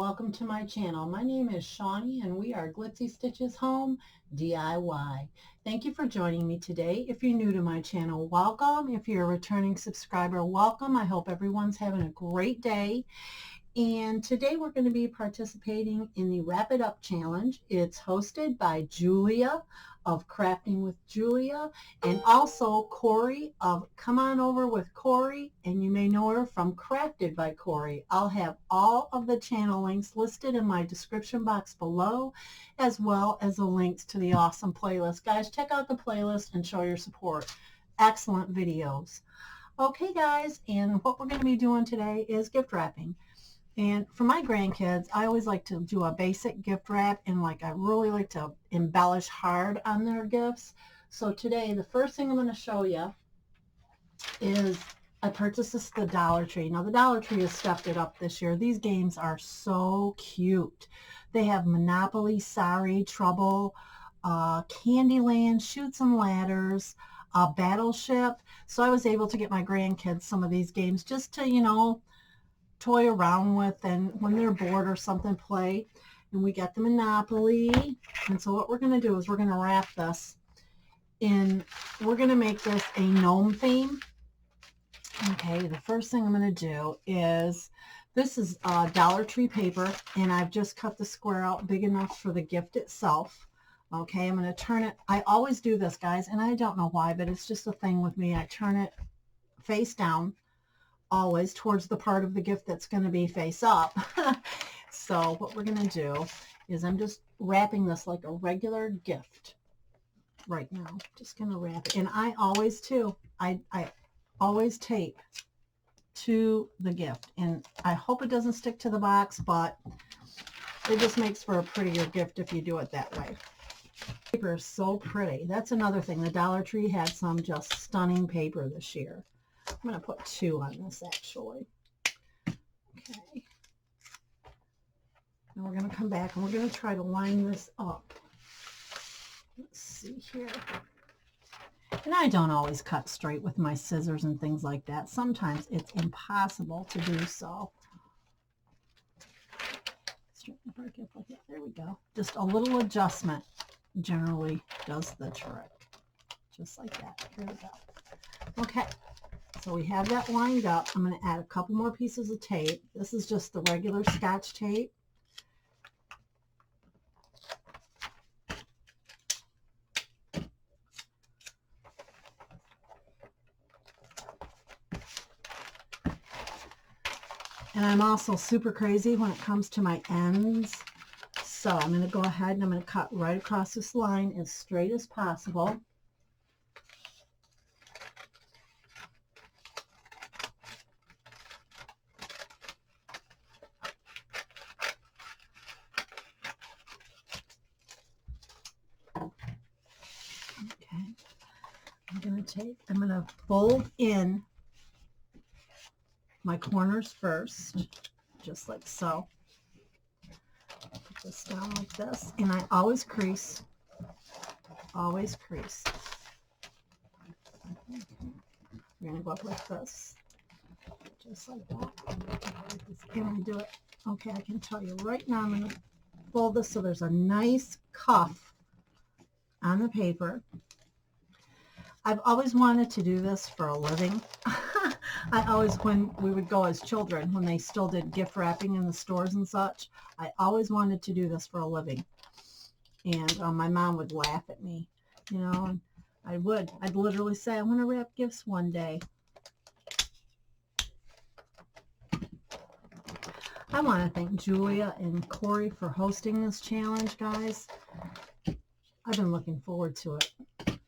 welcome to my channel. My name is Shawnie and we are Glitzy Stitches Home DIY. Thank you for joining me today. If you're new to my channel, welcome. If you're a returning subscriber, welcome. I hope everyone's having a great day. And today we're going to be participating in the Wrap It Up Challenge. It's hosted by Julia of Crafting with Julia and also Corey of Come On Over with Corey, and you may know her from Crafted by Corey. I'll have all of the channel links listed in my description box below, as well as the links to the awesome playlist. Guys, check out the playlist and show your support. Excellent videos. Okay guys, and what we're going to be doing today is gift wrapping. And for my grandkids, I always like to do a basic gift wrap, and I really like to embellish hard on their gifts. So today, the first thing I'm going to show you is I purchased this at the Dollar Tree. Now the Dollar Tree has stepped it up this year. These games are so cute. They have Monopoly, Sorry, Trouble, Candyland, Chutes and Ladders, Battleship. So I was able to get my grandkids some of these games just to, toy around with, and when they're bored or something, play. And we got the Monopoly, and so what we're going to do is we're going to wrap this in, we're going to make this a gnome theme. Okay, the first thing I'm going to do is, this is Dollar Tree paper, and I've just cut the square out big enough for the gift itself. Okay, I'm going to turn it, I always do this guys, and I don't know why, but it's just a thing with me. I turn it face down, always towards the part of the gift that's going to be face up. So what we're going to do is I'm just wrapping this like a regular gift right now. Just going to wrap it. And I always too, I always tape to the gift. And I hope it doesn't stick to the box, but it just makes for a prettier gift if you do it that way. Paper is so pretty. That's another thing. The Dollar Tree had some just stunning paper this year. I'm going to put 2 on this actually. Okay. Now we're going to come back and we're going to try to line this up. Let's see here. And I don't always cut straight with my scissors and things like that. Sometimes it's impossible to do so. Straighten the part up like that. There we go. Just a little adjustment generally does the trick. Just like that. Here we go. Okay. So we have that lined up. I'm going to add a couple more pieces of tape. This is just the regular Scotch tape. And I'm also super crazy when it comes to my ends. So I'm going to go ahead and I'm going to cut right across this line as straight as possible. I'm going to fold in my corners first, just like so. Put this down like this, and I always crease, always crease. Okay. We're going to go up like this, just like that. And I do it. Okay, I can tell you right now, I'm going to fold this so there's a nice cuff on the paper. I've always wanted to do this for a living. I always, when we would go as children, when they still did gift wrapping in the stores and such, I always wanted to do this for a living. And my mom would laugh at me, and I'd literally say, I want to wrap gifts one day. I want to thank Julia and Corey for hosting this challenge, guys. I've been looking forward to it.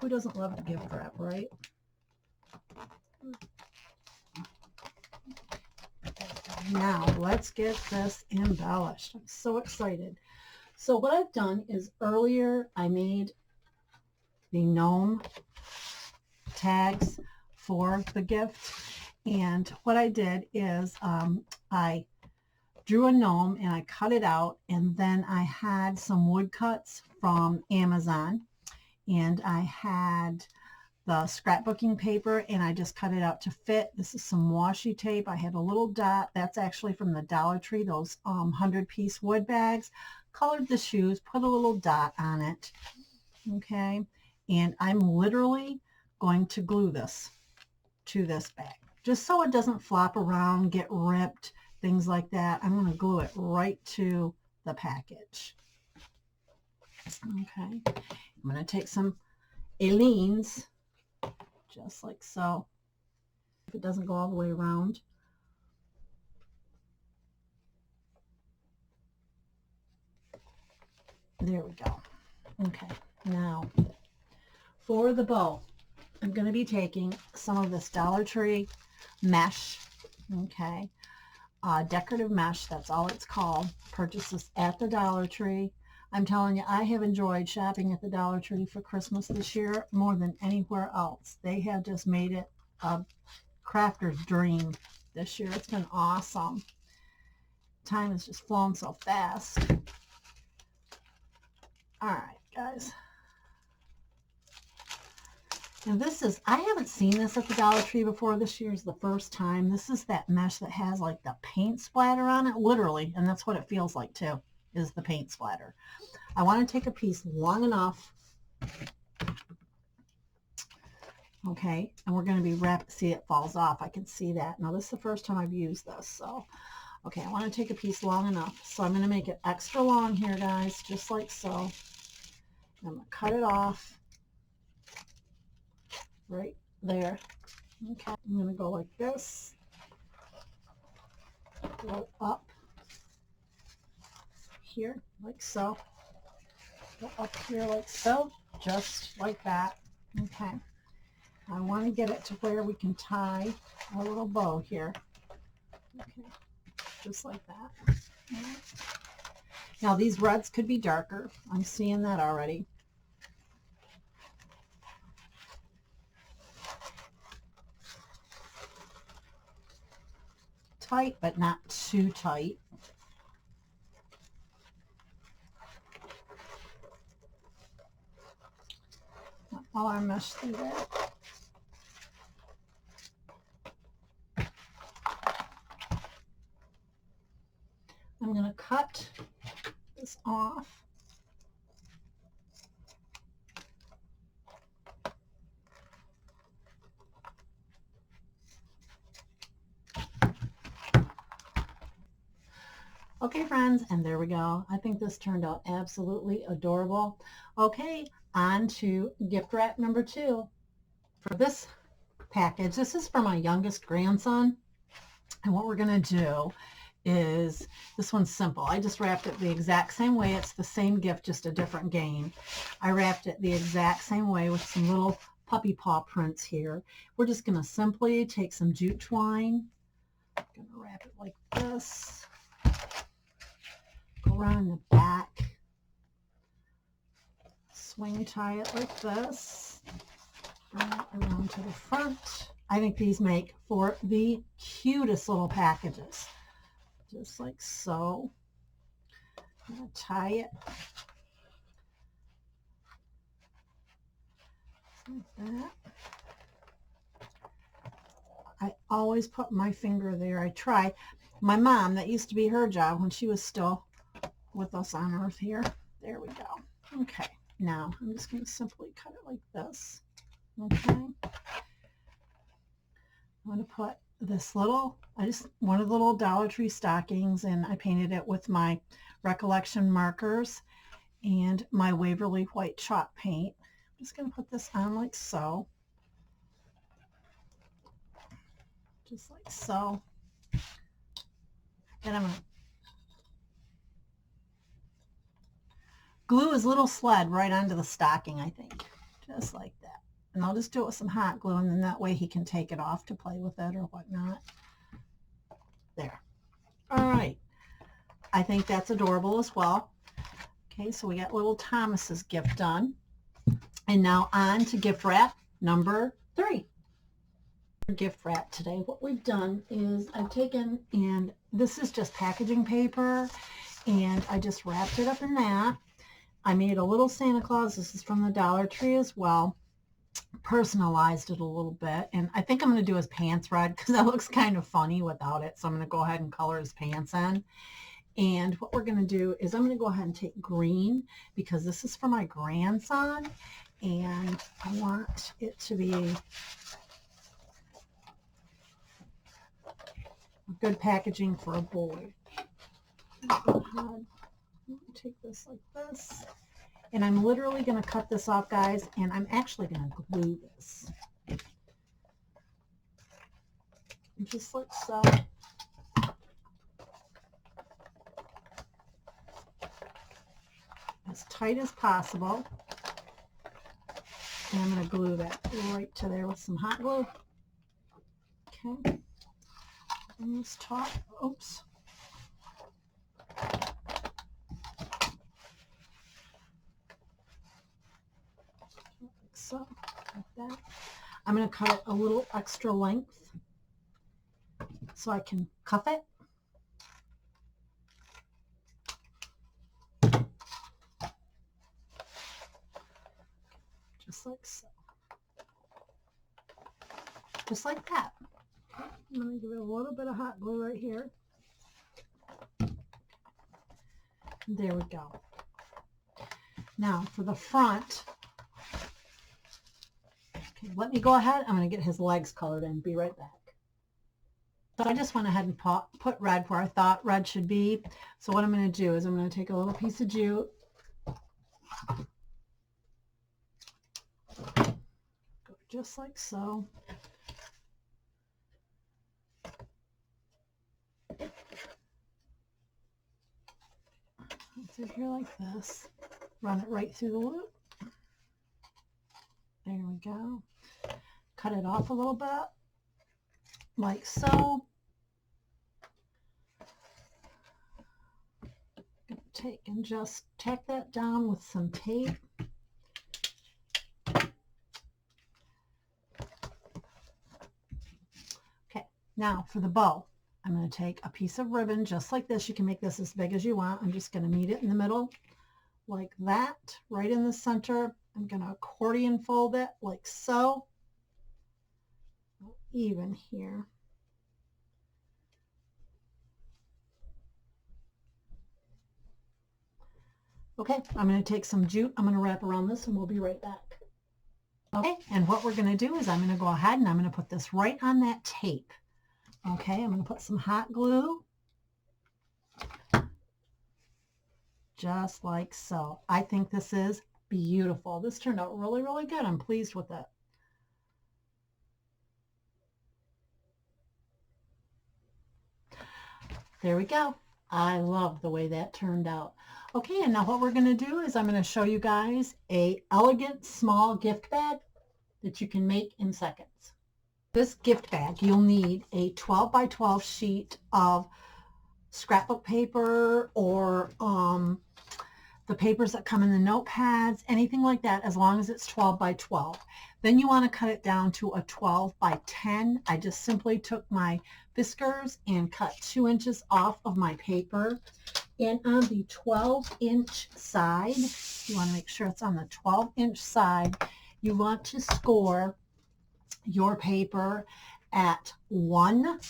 Who doesn't love to gift wrap, right? Now, let's get this embellished. I'm so excited. So what I've done is earlier I made the gnome tags for the gift. And what I did is I drew a gnome and I cut it out. And then I had some wood cuts from Amazon. And I had the scrapbooking paper, and I just cut it out to fit. This is some washi tape. I had a little dot. That's actually from the Dollar Tree, those 100-piece wood bags. Colored the shoes, put a little dot on it. Okay, and I'm literally going to glue this to this bag, just so it doesn't flop around, get ripped, things like that. I'm going to glue it right to the package. Okay, I'm going to take some Aleene's, just like so, if it doesn't go all the way around. There we go. Okay, now for the bow, I'm going to be taking some of this Dollar Tree mesh, okay, decorative mesh, that's all it's called. Purchase this at the Dollar Tree. I'm telling you, I have enjoyed shopping at the Dollar Tree for Christmas this year more than anywhere else. They have just made it a crafter's dream this year. It's been awesome. Time has just flown so fast. All right, guys. And this is, I haven't seen this at the Dollar Tree before. This year's the first time. This is that mesh that has like the paint splatter on it, literally, and that's what it feels like too, is the paint splatter. I want to take a piece long enough, okay, and we're going to be wrapped. See, it falls off. I can see that. Now, this is the first time I've used this, so, okay, I want to take a piece long enough. So I'm going to make it extra long here, guys, just like so. I'm going to cut it off right there. Okay, I'm going to go like this, go up here like so, go up here like so, just like that. Okay, I want to get it to where we can tie a little bow here. Okay, just like that. Right. Now these reds could be darker. I'm seeing that already. Tight, but not too tight. All our mesh through there. I'm going to cut this off. Okay, friends, and there we go. I think this turned out absolutely adorable. Okay, on to gift wrap number 2. For this package, this is for my youngest grandson, and what we're going to do is, this one's simple. I just wrapped it the exact same way. It's the same gift, just a different game. I wrapped it the exact same way with some little puppy paw prints here. We're just going to simply take some jute twine. I'm going to wrap it like this. Go around the back. Swing tie it like this. Bring it around to the front. I think these make for the cutest little packages. Just like so. I'm going to tie it like that. I always put my finger there. I try. My mom, that used to be her job when she was still with us on earth here. There we go. Okay, now I'm just going to simply cut it like this. Okay. I'm going to put this little, one of the little Dollar Tree stockings, and I painted it with my Recollection markers and my Waverly white chalk paint. I'm just going to put this on like so. Just like so. And I'm going to glue his little sled right onto the stocking, I think. Just like that. And I'll just do it with some hot glue, and then that way he can take it off to play with it or whatnot. There. All right. I think that's adorable as well. Okay, so we got little Thomas's gift done. And now on to gift wrap number 3. Gift wrap today, what we've done is I've taken, and this is just packaging paper, and I just wrapped it up in that. I made a little Santa Claus. This is from the Dollar Tree as well. personalized it a little bit. And I think I'm going to do his pants red because that looks kind of funny without it. So I'm going to go ahead and color his pants in. And what we're going to do is I'm going to go ahead and take green because this is for my grandson. And I want it to be good packaging for a boy. Go ahead. Take this like this. And I'm literally going to cut this off, guys, and I'm actually going to glue this. Just like so. As tight as possible. And I'm going to glue that right to there with some hot glue. Okay. And this top, oops. Like so, like that. I'm going to cut it a little extra length so I can cuff it. Just like so. Just like that. I'm going to give it a little bit of hot glue right here. There we go. Now for the front, okay, let me go ahead. I'm going to get his legs colored in. Be right back. So I just went ahead and put red where I thought red should be. So what I'm going to do is I'm going to take a little piece of jute. Go just like so. Through here like this. Run it right through the loop. There we go. Cut it off a little bit, like so. Take and just tack that down with some tape. Okay, now for the bow, I'm going to take a piece of ribbon just like this. You can make this as big as you want. I'm just going to meet it in the middle like that, right in the center. I'm going to accordion fold it like so. Even here. Okay, I'm going to take some jute. I'm going to wrap around this and we'll be right back. Okay, and what we're going to do is I'm going to go ahead and I'm going to put this right on that tape. Okay, I'm going to put some hot glue. Just like so. I think this is beautiful. This turned out really, really good. I'm pleased with it. There we go. I love the way that turned out. Okay, and now what we're going to do is I'm going to show you guys a elegant small gift bag that you can make in seconds. This gift bag, you'll need a 12 by 12 sheet of scrapbook paper or the papers that come in the notepads, anything like that, as long as it's 12 by 12. Then you want to cut it down to a 12 by 10. I just simply took my whiskers and cut 2 inches off of my paper. And on the 12-inch side, you want to make sure it's on the 12-inch side, you want to score your paper at 1,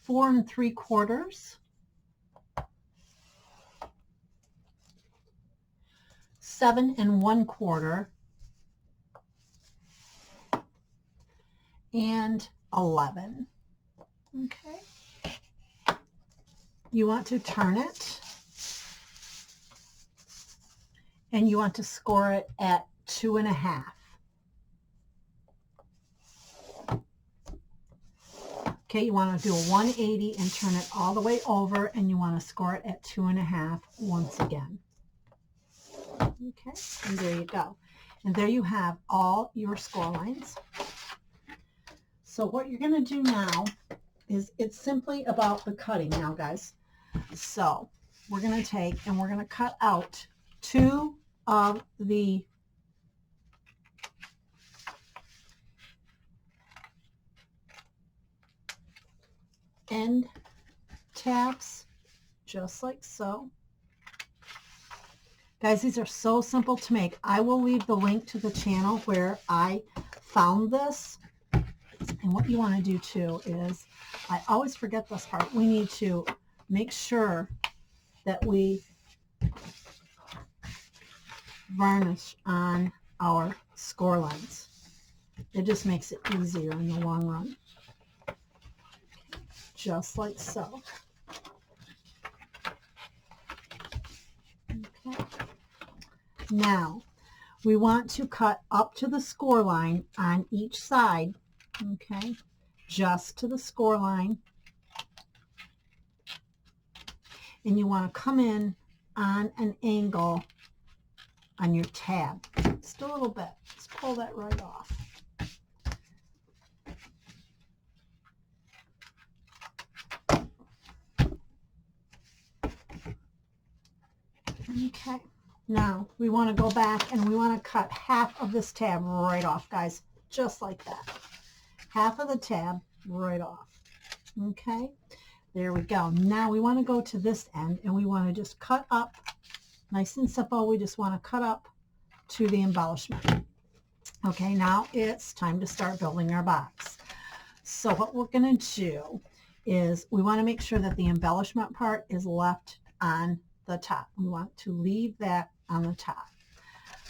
4 3/4, 7 1/4, and 11. Okay. You want to turn it and you want to score it at 2 1/2. Okay, you want to do a 180 and turn it all the way over, and you want to score it at 2 1/2 once again. Okay, and there you go. And there you have all your score lines. So what you're going to do now is it's simply about the cutting now, guys. So we're going to take and we're going to cut out 2 of the end tabs, just like so. Guys, these are so simple to make. I will leave the link to the channel where I found this. And what you want to do too is, I always forget this part, we need to make sure that we varnish on our score lines. It just makes it easier in the long run. Just like so. Okay. Now, we want to cut up to the score line on each side, okay, just to the score line. And you want to come in on an angle on your tab. Just a little bit. Let's pull that right off. Okay. Now we want to go back and we want to cut half of this tab right off, guys. Just like that. Half of the tab right off. Okay. There we go. Now we want to go to this end and we want to just cut up. Nice and simple. We just want to cut up to the embellishment. Okay, now it's time to start building our box. So what we're going to do is we want to make sure that the embellishment part is left on the top. We want to leave that on the top.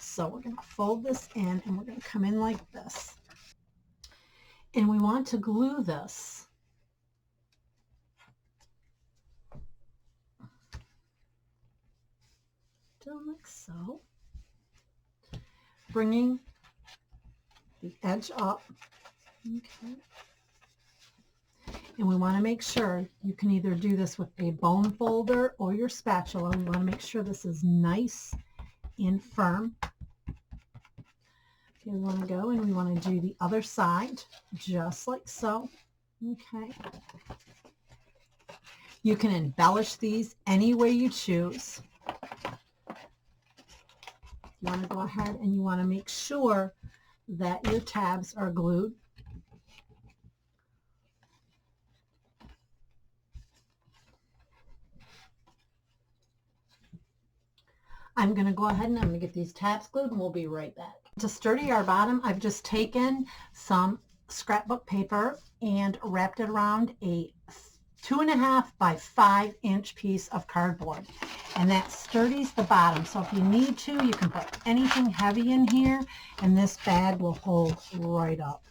So we're going to fold this in and we're going to come in like this. And we want to glue this down like so, bringing the edge up. Okay. And we want to make sure you can either do this with a bone folder or your spatula. We want to make sure this is nice and firm. Okay, we want to go and we want to do the other side just like so. Okay. You can embellish these any way you choose. You want to go ahead and you want to make sure that your tabs are glued. I'm going to go ahead and I'm going to get these tabs glued and we'll be right back. To sturdy our bottom, I've just taken some scrapbook paper and wrapped it around a 2.5 by 5 inch piece of cardboard, and that sturdies the bottom. So if you need to, you can put anything heavy in here and this bag will hold right up.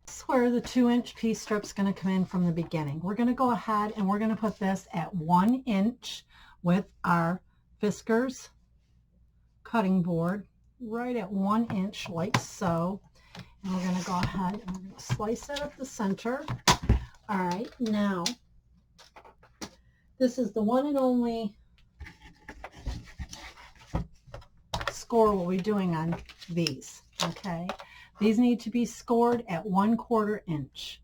This is where the 2-inch piece strip's going to come in from the beginning. We're going to go ahead and we're going to put this at 1 inch with our Fiskars cutting board right at 1 inch like so. And we're going to go ahead and we're going to slice it up the center. All right, now this is the one and only score we'll be doing on these. Okay, these need to be scored at 1/4 inch.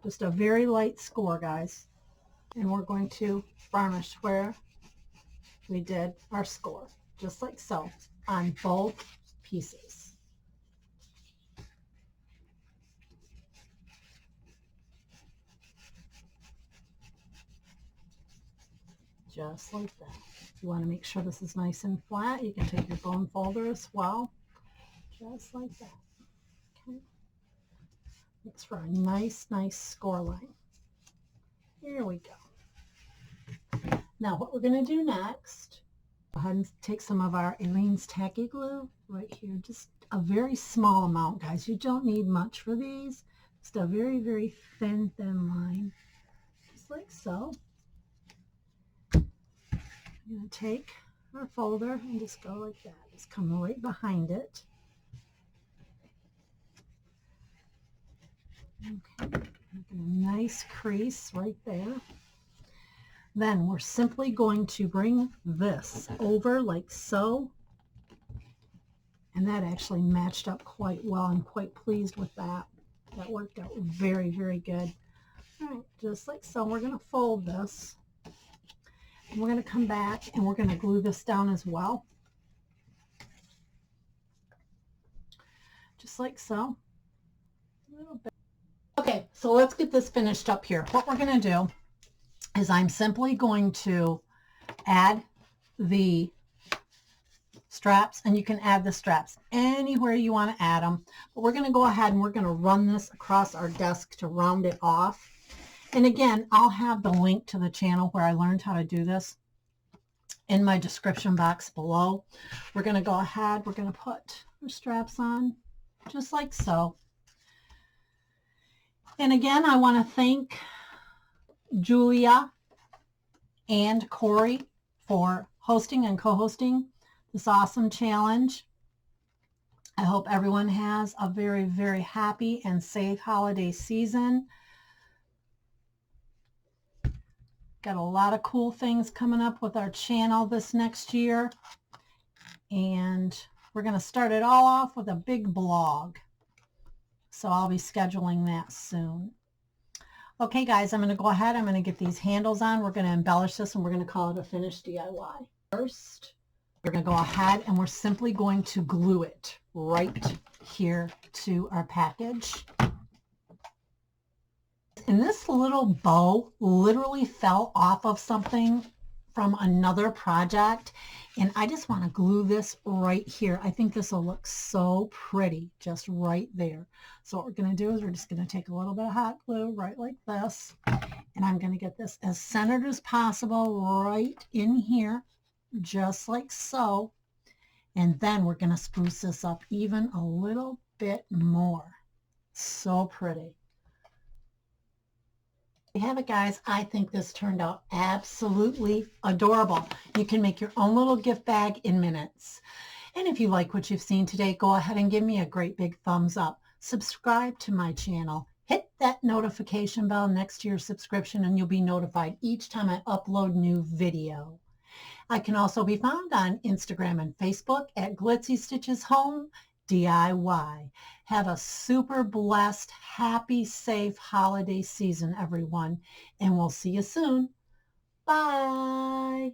Just a very light score, guys. And we're going to varnish where we did our score, just like so, on both pieces. Just like that. You want to make sure this is nice and flat. You can take your bone folder as well, just like that. Okay. It's for a nice, nice score line. Here we go. Now what we're going to do next, go ahead and take some of our Aleene's tacky glue right here. Just a very small amount, guys. You don't need much for these. Just a very, very thin line. Just like so. I'm going to take our folder and just go like that. Just come right behind it. Okay, making a nice crease right there. Then we're simply going to bring this over like so. And that actually matched up quite well. I'm quite pleased with that. That worked out very, very good. All right, just like so. We're going to fold this. And we're going to come back and we're going to glue this down as well. Just like so. A little bit. Okay, so let's get this finished up here. What we're going to do is I'm simply going to add the straps, and you can add the straps anywhere you want to add them. But we're going to go ahead and we're going to run this across our desk to round it off. And again, I'll have the link to the channel where I learned how to do this in my description box below. We're going to go ahead, we're going to put our straps on just like so. And again, I want to thank Julia and Corey for hosting and co-hosting this awesome challenge. I hope everyone has a very, very happy and safe holiday season. Got a lot of cool things coming up with our channel this next year. And we're going to start it all off with a big blog. So I'll be scheduling that soon. Okay, guys, I'm going to go ahead. I'm going to get these handles on. We're going to embellish this, and we're going to call it a finished DIY. First, we're going to go ahead, and we're simply going to glue it right here to our package. And this little bow literally fell off of something from another project, and I just want to glue this right here. I think this will look so pretty just right there. So what we're going to do is we're just going to take a little bit of hot glue right like this, and I'm going to get this as centered as possible right in here, just like so. And then we're going to spruce this up even a little bit more. So pretty. You have it, guys. I think this turned out absolutely adorable. You can make your own little gift bag in minutes. And if you like what you've seen today, go ahead and give me a great big thumbs up. Subscribe to my channel. Hit that notification bell next to your subscription, and you'll be notified each time I upload new video. I can also be found on Instagram and Facebook at Glitzy Stitches Home DIY. Have a super blessed, happy, safe holiday season, everyone, and we'll see you soon. Bye.